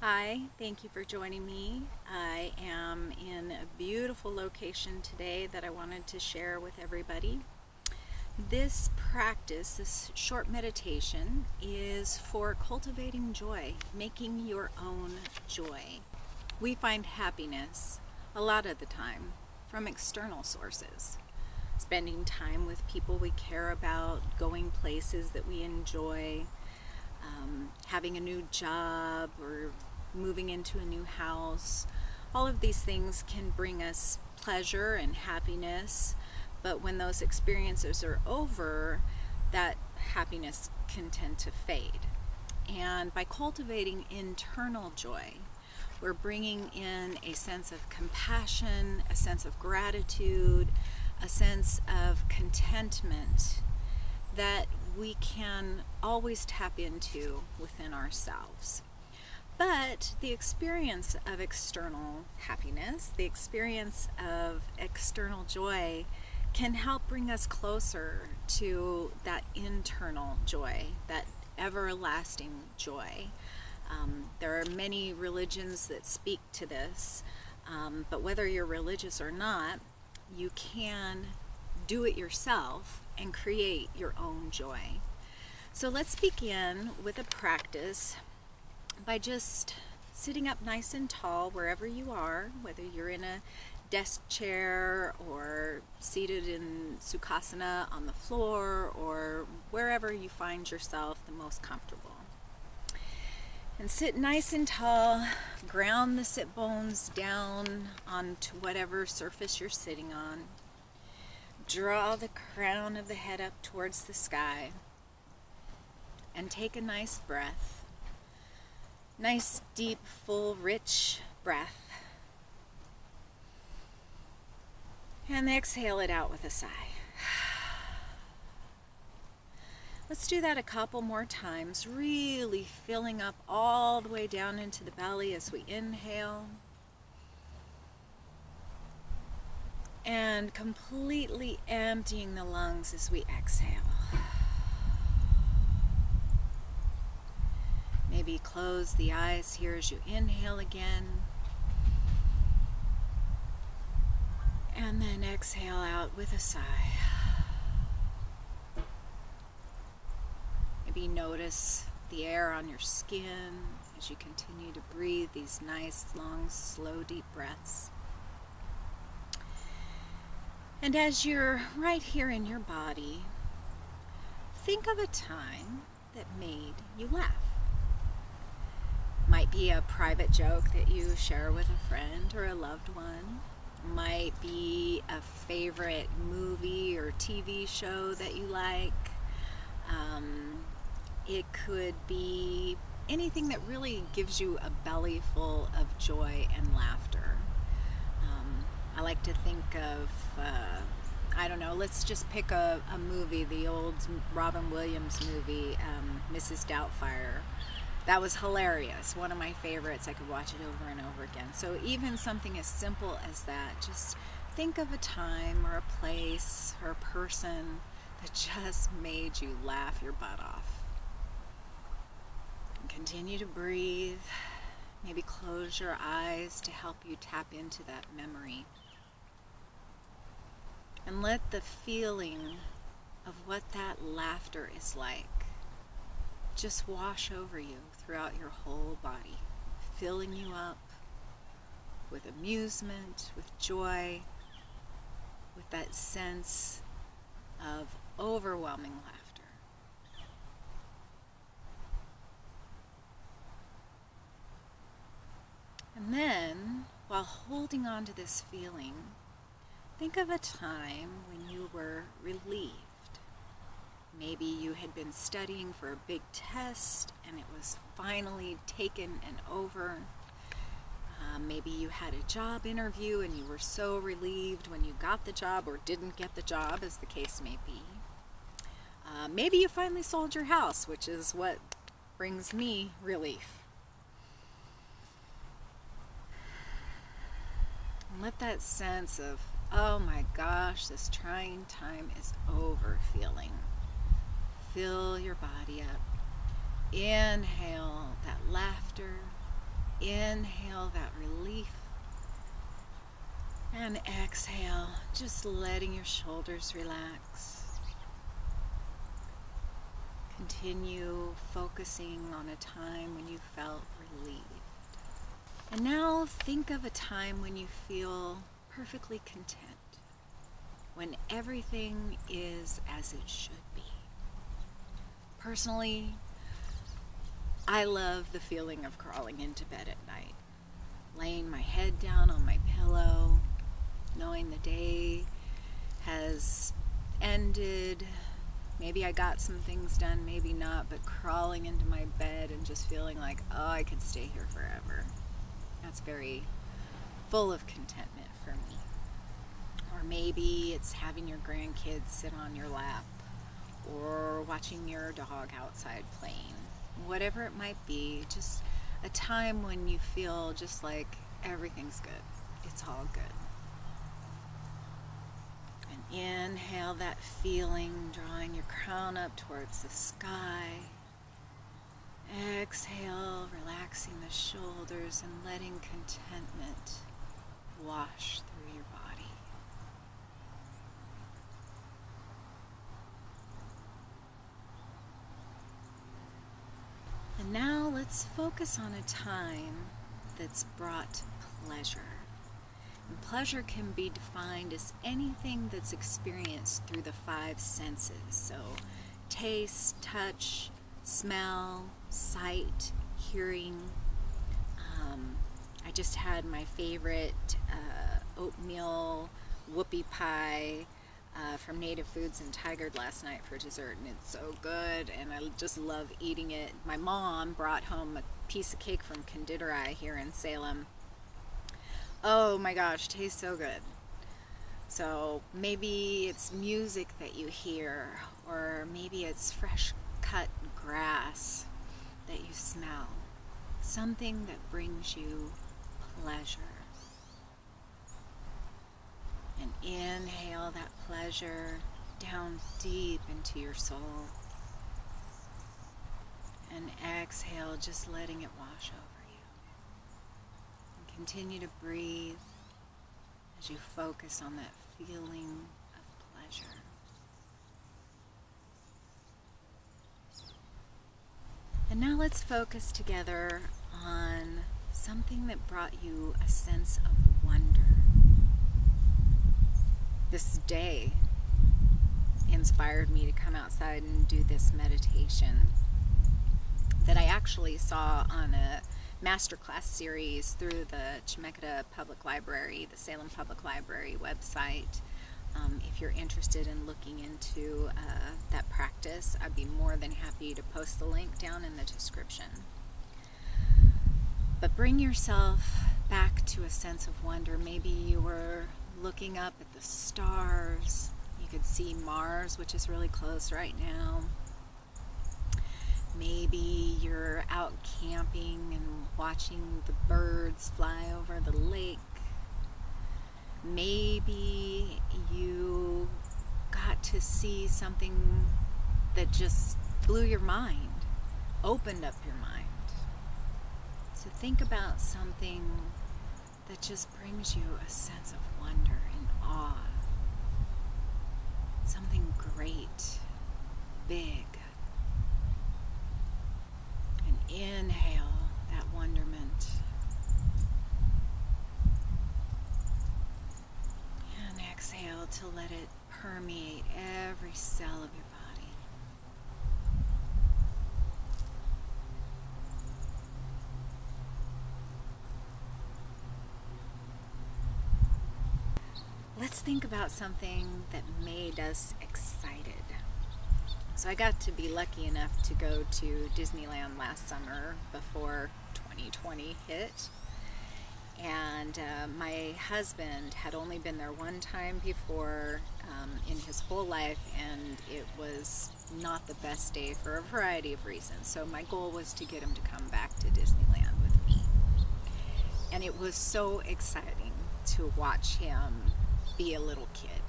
Hi, thank you for joining me. I am in a beautiful location today that I wanted to share with everybody. This practice, this short meditation, is for cultivating joy, making your own joy. We find happiness a lot of the time from external sources. Spending time with people we care about, going places that we enjoy, having a new job or moving into a new house. All of these things can bring us pleasure and happiness, but when those experiences are over, that happiness can tend to fade. And by cultivating internal joy, we're bringing in a sense of compassion, a sense of gratitude, a sense of contentment that we can always tap into within ourselves. But the experience of external happiness, the experience of external joy, can help bring us closer to that internal joy, that everlasting joy. There are many religions that speak to this, but whether you're religious or not, you can do it yourself and create your own joy. So let's begin with a practice by just sitting up nice and tall wherever you are, whether you're in a desk chair or seated in Sukhasana on the floor or wherever you find yourself the most comfortable. And sit nice and tall, ground the sit bones down onto whatever surface you're sitting on. Draw the crown of the head up towards the sky and take a nice breath. Nice, deep, full, rich breath. And exhale it out with a sigh. Let's do that a couple more times, really filling up all the way down into the belly as we inhale. And completely emptying the lungs as we exhale. Maybe close the eyes here as you inhale again. And then exhale out with a sigh. Maybe notice the air on your skin as you continue to breathe these nice, long, slow, deep breaths. And as you're right here in your body, think of a time that made you laugh. Might be a private joke that you share with a friend or a loved one. Might be a favorite movie or TV show that you like. It could be anything that really gives you a belly full of joy and laughter. I like to think of, I don't know, let's just pick a movie, the old Robin Williams movie, Mrs. Doubtfire. That was hilarious, one of my favorites. I could watch it over and over again. So even something as simple as that, just think of a time or a place or a person that just made you laugh your butt off. And continue to breathe. Maybe close your eyes to help you tap into that memory. And let the feeling of what that laughter is like just wash over you throughout your whole body, filling you up with amusement, with joy, with that sense of overwhelming laughter. And then, while holding on to this feeling, think of a time when you were relieved. Maybe you had been studying for a big test and it was finally taken and over. Maybe you had a job interview and you were so relieved when you got the job or didn't get the job, as the case may be. Maybe you finally sold your house, which is what brings me relief. And let that sense of, oh my gosh, this trying time is over feeling fill your body up. Inhale that laughter. inhale that relief. And exhale, just letting your shoulders relax. Continue focusing on a time when you felt relieved. And now think of a time when you feel perfectly content, when everything is as it should be. Personally, I love the feeling of crawling into bed at night, laying my head down on my pillow, knowing the day has ended. Maybe I got some things done, maybe not, but crawling into my bed and just feeling like, oh, I could stay here forever. That's very full of contentment for me. Or maybe it's having your grandkids sit on your lap, or watching your dog outside playing. Whatever it might be, just a time when you feel just like everything's good. It's all good. And inhale that feeling, drawing your crown up towards the sky. Exhale, relaxing the shoulders and letting contentment wash through your body. And now let's focus on a time that's brought pleasure. And pleasure can be defined as anything that's experienced through the five senses. So taste, touch, smell, sight, hearing. I just had my favorite oatmeal whoopie pie from Native Foods in Tigard last night for dessert, and it's so good, and I just love eating it. My mom brought home a piece of cake from Conditori here in Salem. Oh my gosh, tastes so good. So maybe it's music that you hear, or maybe it's fresh cut grass that you smell. Something that brings you pleasure. And inhale that pleasure down deep into your soul. And exhale, just letting it wash over you. And continue to breathe as you focus on that feeling of pleasure. And now let's focus together on something that brought you a sense of wonder. This day inspired me to come outside and do this meditation that I actually saw on a masterclass series through the Chemeketa Public Library, the Salem Public Library website. If you're interested in looking into that practice, I'd be more than happy to post the link down in the description. But bring yourself back to a sense of wonder. Maybe you were looking up at the stars. You could see Mars, which is really close right now. Maybe you're out camping and watching the birds fly over the lake. Maybe you got to see something that just blew your mind, opened up your mind. So think about something that just brings you a sense of wonder and awe. Something great, big. And inhale that wonderment. And exhale to let it permeate every cell of your body. Let's think about something that made us excited. So I got to be lucky enough to go to Disneyland last summer before 2020 hit. And my husband had only been there one time before in his whole life, and it was not the best day for a variety of reasons. So my goal was to get him to come back to Disneyland with me. And it was so exciting to watch him be a little kid.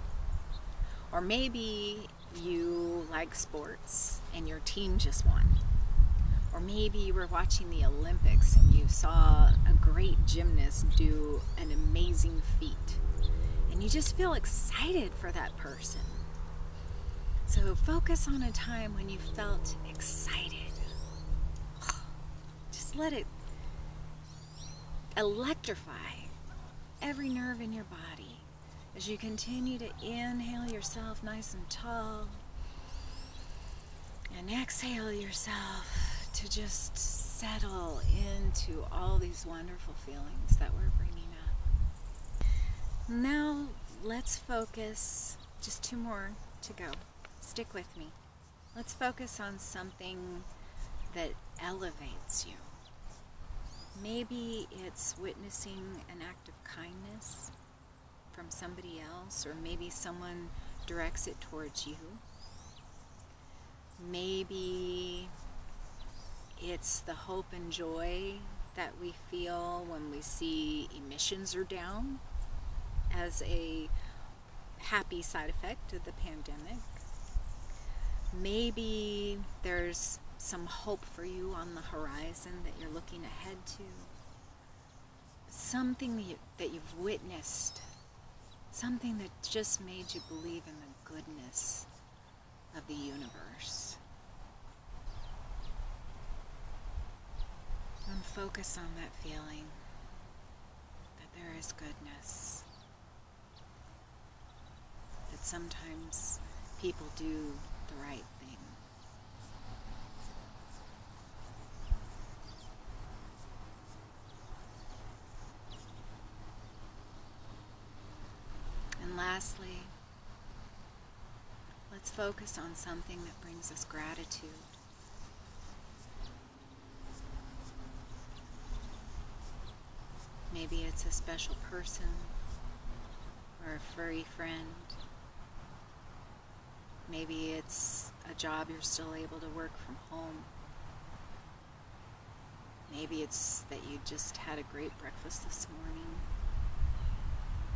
Or maybe you like sports and your team just won. Or maybe you were watching the Olympics and you saw a great gymnast do an amazing feat, and you just feel excited for that person. So focus on a time when you felt excited. Just let it electrify every nerve in your body as you continue to inhale yourself nice and tall and exhale yourself to just settle into all these wonderful feelings that we're bringing up. Now let's focus, just 2 more to go. Stick with me. Let's focus on something that elevates you. Maybe it's witnessing an act of kindness from somebody else, or maybe someone directs it towards you. Maybe it's the hope and joy that we feel when we see emissions are down as a happy side effect of the pandemic. Maybe there's some hope for you on the horizon that you're looking ahead to. Something that you've witnessed, something that just made you believe in the goodness of the universe. And focus on that feeling that there is goodness. That sometimes people do the right thing. And lastly, let's focus on something that brings us gratitude. Maybe it's a special person or a furry friend. Maybe it's a job you're still able to work from home. Maybe it's that you just had a great breakfast this morning.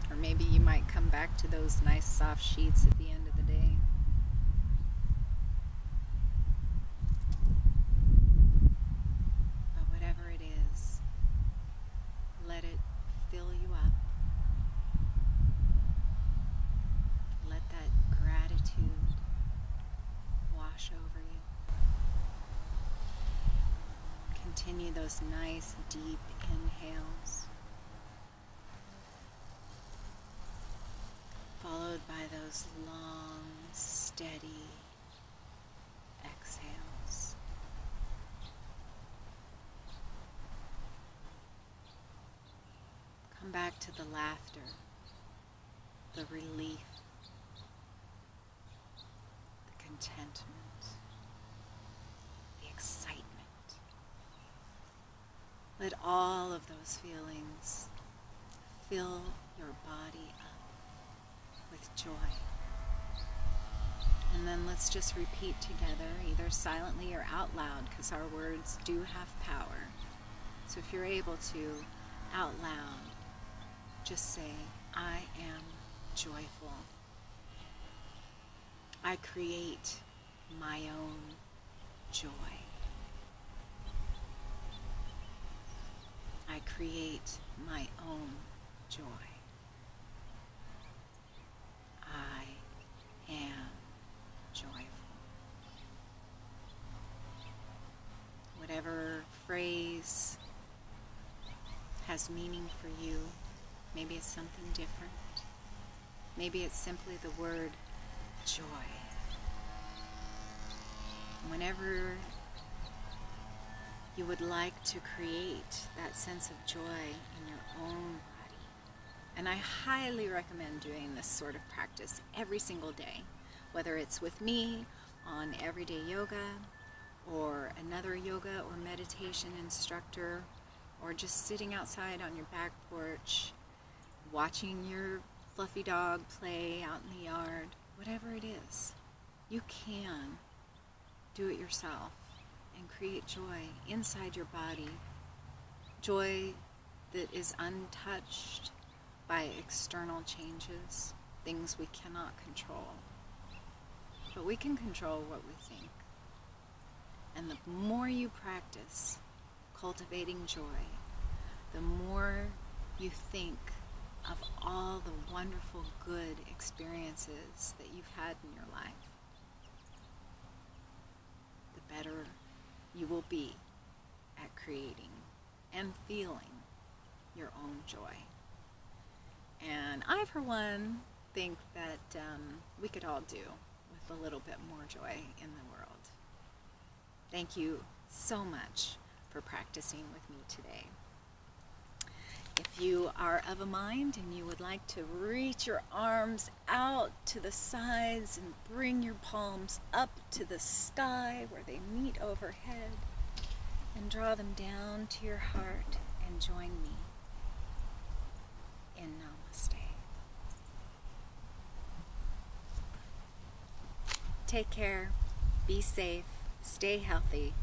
Or maybe you might come back to those nice soft sheets at the end of the day. But whatever it is, let it fill you up. Let that gratitude wash over you. Continue those nice, deep inhales, followed by those long, steady exhales. Come back to the laughter, the relief, the contentment, the excitement. Let all of those feelings fill your body up with joy. And then let's just repeat together, either silently or out loud, because our words do have power. So if you're able to, out loud, just say, I am joyful. I create my own joy. I create my own joy. I am joyful. Whatever phrase has meaning for you, maybe it's something different. Maybe it's simply the word joy. Whenever you would like to create that sense of joy in your own body. And I highly recommend doing this sort of practice every single day, whether it's with me on everyday yoga, or another yoga or meditation instructor, or just sitting outside on your back porch, watching your fluffy dog play out in the yard, whatever it is. You can do it yourself and create joy inside your body, joy that is untouched by external changes, things we cannot control. But we can control what we think. And the more you practice cultivating joy, the more you think of all the wonderful, good experiences that you've had in your life, the better you will be at creating and feeling your own joy. And I, for one, think that we could all do with a little bit more joy in the world. Thank you so much for practicing with me today. If you are of a mind and you would like to reach your arms out to the sides and bring your palms up to the sky where they meet overhead, and draw them down to your heart and join me in Namaste. Take care, be safe, stay healthy,